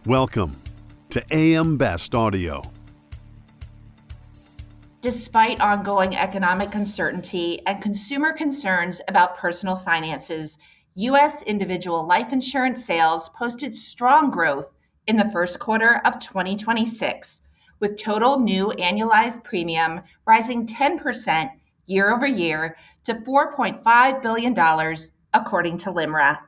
Welcome to AM Best Audio. Despite ongoing economic uncertainty and consumer concerns about personal finances, U.S. individual life insurance sales posted strong growth in the first quarter of 2026, with total new annualized premium rising 10% year over year to $4.5 billion, according to LIMRA.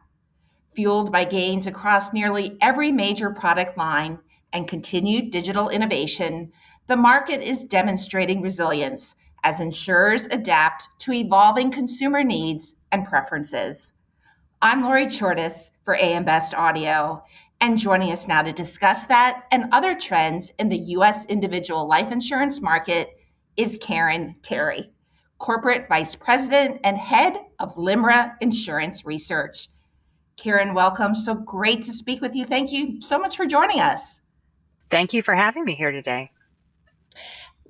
Fueled by gains across nearly every major product line and continued digital innovation, the market is demonstrating resilience as insurers adapt to evolving consumer needs and preferences. I'm Lori Chortis for AM Best Audio, and joining us now to discuss that and other trends in the U.S. individual life insurance market is Karen Terry, Corporate Vice President and Head of LIMRA Insurance Research. Karen, welcome. So great to speak with you. Thank you so much for joining us. Thank you for having me here today.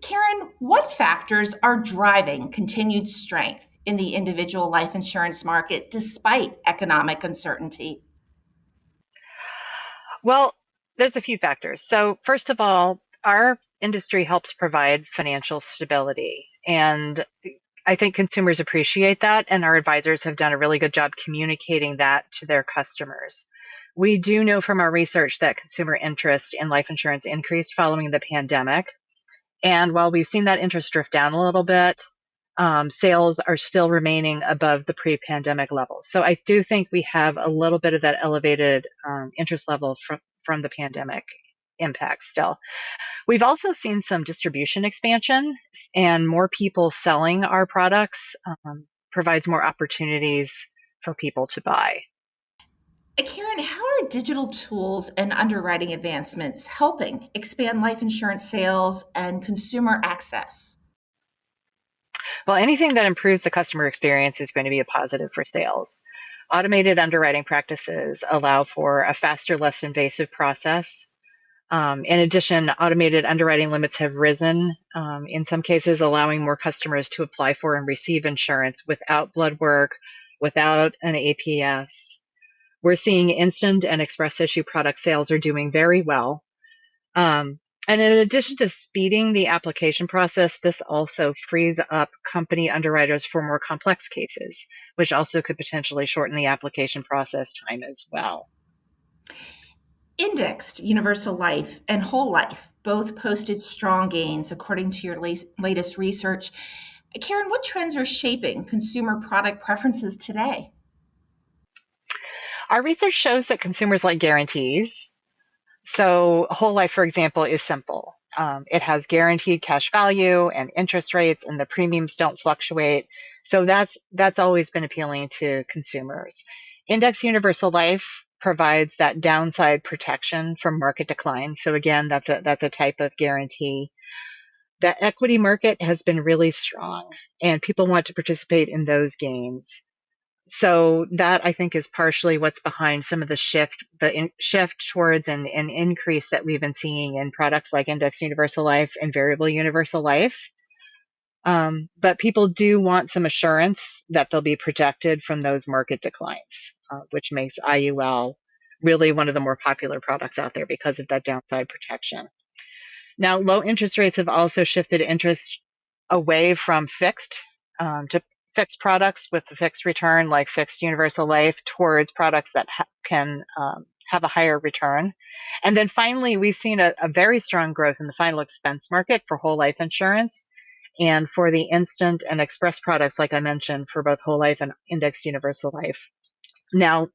Karen, what factors are driving continued strength in the individual life insurance market despite economic uncertainty? Well, there's a few factors. So first of all, our industry helps provide financial stability. And I think consumers appreciate that, and our advisors have done a really good job communicating that to their customers. We do know from our research that consumer interest in life insurance increased following the pandemic. And while we've seen that interest drift down a little bit, sales are still remaining above the pre-pandemic levels. So I do think we have a little bit of that elevated interest level from the pandemic impact still. We've also seen some distribution expansion, and more people selling our products provides more opportunities for people to buy. Karen, how are digital tools and underwriting advancements helping expand life insurance sales and consumer access? Well, anything that improves the customer experience is going to be a positive for sales. Automated underwriting practices allow for a faster, less invasive process. In addition, automated underwriting limits have risen, in some cases allowing more customers to apply for and receive insurance without blood work, without an APS. We're seeing instant and express issue product sales are doing very well. And in addition to speeding the application process, this also frees up company underwriters for more complex cases, which also could potentially shorten the application process time as well. Indexed Universal Life and Whole Life both posted strong gains according to your latest research. Karen, what trends are shaping consumer product preferences today? Our research shows that consumers like guarantees. So Whole Life, for example, is simple. It has guaranteed cash value and interest rates, and the premiums don't fluctuate. So that's always been appealing to consumers. Index Universal Life provides that downside protection from market decline. So again, that's a type of guarantee. The equity market has been really strong, and people want to participate in those gains. So that, I think, is partially what's behind some of the shift towards an increase that we've been seeing in products like Index Universal Life and Variable Universal Life. But people do want some assurance that they'll be protected from those market declines, which makes IUL really one of the more popular products out there because of that downside protection. Now, low interest rates have also shifted interest away from fixed to fixed products with a fixed return, like Fixed Universal Life, towards products that can have a higher return. And then finally, we've seen a very strong growth in the final expense market for whole life insurance and for the instant and express products, like I mentioned, for both whole life and Indexed Universal Life. Now,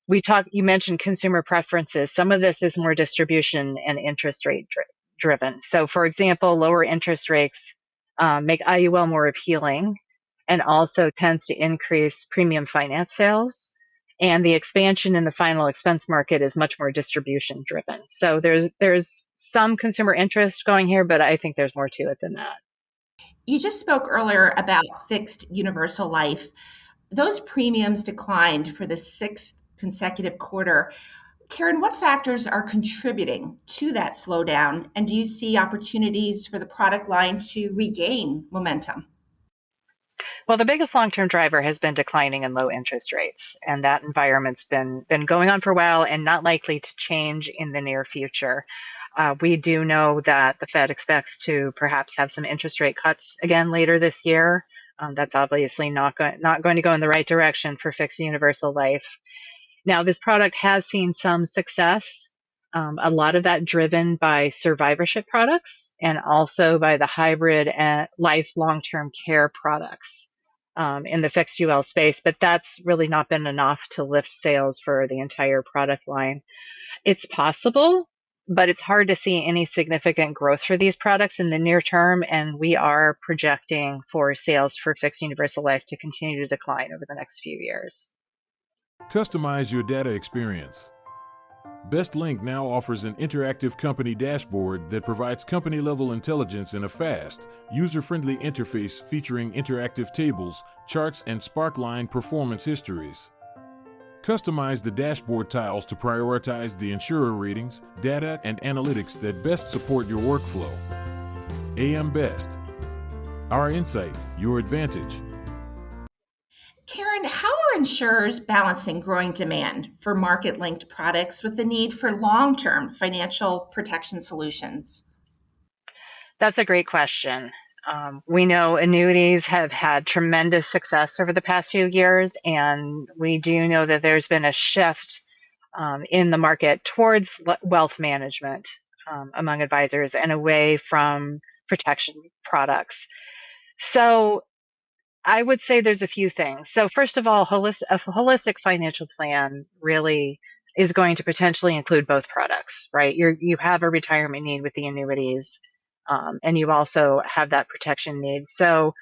you mentioned consumer preferences. Some of this is more distribution and interest rate driven. So for example, lower interest rates make IUL more appealing, and also tends to increase premium finance sales. And the expansion in the final expense market is much more distribution driven. So there's some consumer interest going here, but I think there's more to it than that. You just spoke earlier about Fixed Universal Life. Those premiums declined for the sixth consecutive quarter. Karen, what factors are contributing to that slowdown? And do you see opportunities for the product line to regain momentum? Well, the biggest long-term driver has been declining and low interest rates, and that environment's been going on for a while and not likely to change in the near future. We do know that the Fed expects to perhaps have some interest rate cuts again later this year. That's obviously not going to go in the right direction for fixed universal life. Now, this product has seen some success, a lot of that driven by survivorship products and also by the hybrid and life long-term care products in the fixed UL space, but that's really not been enough to lift sales for the entire product line. It's possible, but it's hard to see any significant growth for these products in the near term, and we are projecting for sales for fixed universal life to continue to decline over the next few years. Customize your data experience. BestLink now offers an interactive company dashboard that provides company-level intelligence in a fast, user-friendly interface featuring interactive tables, charts, and Sparkline performance histories. Customize the dashboard tiles to prioritize the insurer ratings, data, and analytics that best support your workflow. AM Best. Our insight, your advantage. Karen, how are insurers balancing growing demand for market-linked products with the need for long-term financial protection solutions? That's a great question. We know annuities have had tremendous success over the past few years, and we do know that there's been a shift in the market towards wealth management among advisors and away from protection products. So I would say there's a few things. So first of all, a holistic financial plan really is going to potentially include both products, right? You have a retirement need with the annuities, and you also have that protection need. So,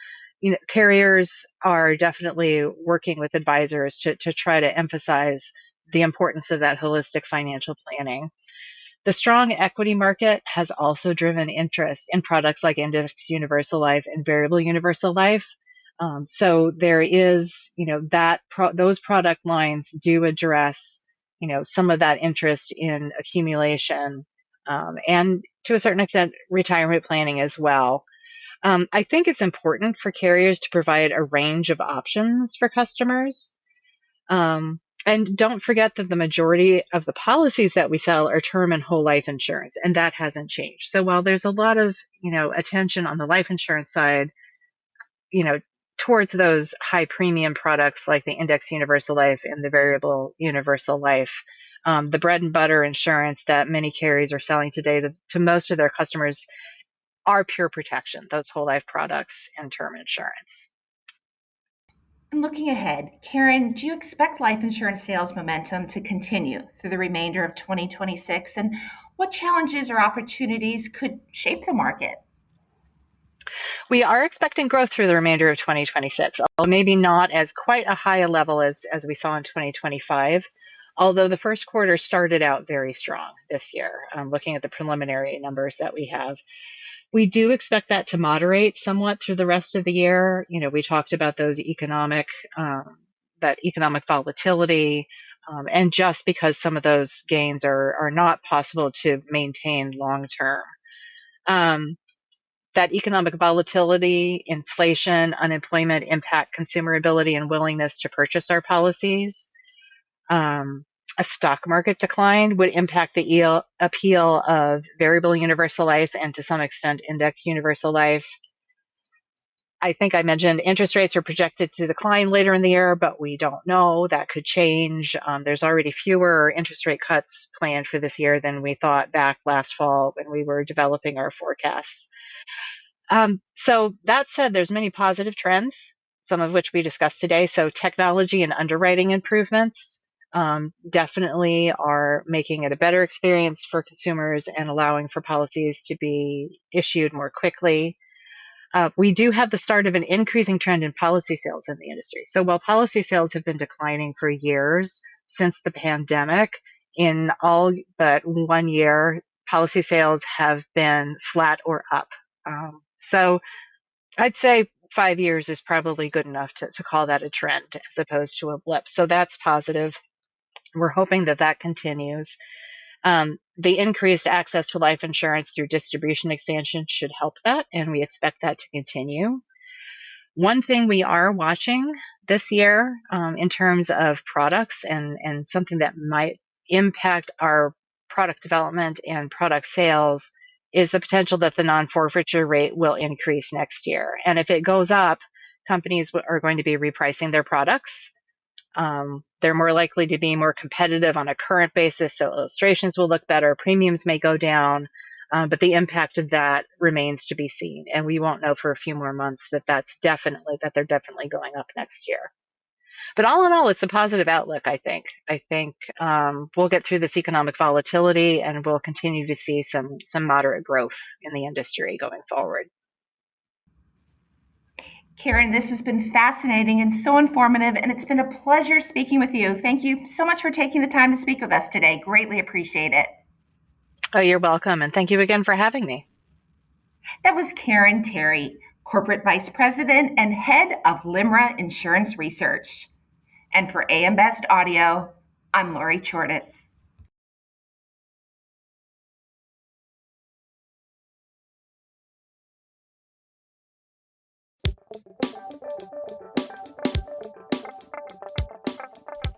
carriers are definitely working with advisors to try to emphasize the importance of that holistic financial planning. The strong equity market has also driven interest in products like Index Universal Life and Variable Universal Life. So there is, those product lines do address, some of that interest in accumulation, and to a certain extent, retirement planning as well. I think it's important for carriers to provide a range of options for customers. And don't forget that the majority of the policies that we sell are term and whole life insurance, and that hasn't changed. So while there's a lot of, attention on the life insurance side, towards those high premium products like the Index Universal Life and the Variable Universal Life, the bread and butter insurance that many carriers are selling today to most of their customers are pure protection, those whole life products and term insurance. And looking ahead, Karen, do you expect life insurance sales momentum to continue through the remainder of 2026? And what challenges or opportunities could shape the market? We are expecting growth through the remainder of 2026, although maybe not as quite a high a level as we saw in 2025. Although the first quarter started out very strong this year, looking at the preliminary numbers that we have. We do expect that to moderate somewhat through the rest of the year. We talked about those that economic volatility, and just because some of those gains are not possible to maintain long term. That economic volatility, inflation, unemployment impact consumer ability and willingness to purchase our policies. A stock market decline would impact the appeal of Variable Universal Life and to some extent Index Universal Life. I think I mentioned interest rates are projected to decline later in the year, but we don't know. That could change. There's already fewer interest rate cuts planned for this year than we thought back last fall when we were developing our forecasts. So that said, there's many positive trends, some of which we discussed today. So technology and underwriting improvements definitely are making it a better experience for consumers and allowing for policies to be issued more quickly. We do have the start of an increasing trend in policy sales in the industry. So while policy sales have been declining for years since the pandemic, in all but 1 year, policy sales have been flat or up. So I'd say 5 years is probably good enough to call that a trend as opposed to a blip. So that's positive. We're hoping that continues. The increased access to life insurance through distribution expansion should help that, and we expect that to continue. One thing we are watching this year in terms of products and something that might impact our product development and product sales is the potential that the non-forfeiture rate will increase next year. And if it goes up, companies are going to be repricing their products. They're more likely to be more competitive on a current basis, so illustrations will look better, premiums may go down, but the impact of that remains to be seen. And we won't know for a few more months that they're definitely going up next year. But all in all, it's a positive outlook, I think. I think we'll get through this economic volatility and we'll continue to see some moderate growth in the industry going forward. Karen, this has been fascinating and so informative, and it's been a pleasure speaking with you. Thank you so much for taking the time to speak with us today. Greatly appreciate it. Oh, you're welcome. And thank you again for having me. That was Karen Terry, Corporate Vice President and Head of LIMRA Insurance Research. And for AM Best Audio, I'm Lori Chortis.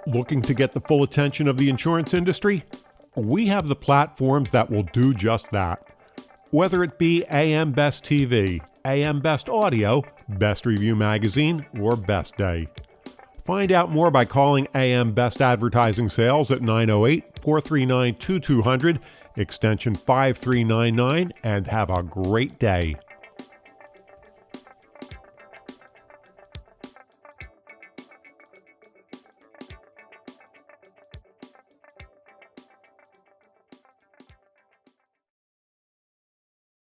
Looking to get the full attention of the insurance industry? We have the platforms that will do just that. Whether it be AM Best TV, AM Best Audio, Best Review Magazine, or Best Day. Find out more by calling AM Best Advertising Sales at 908-439-2200, extension 5399, and have a great day.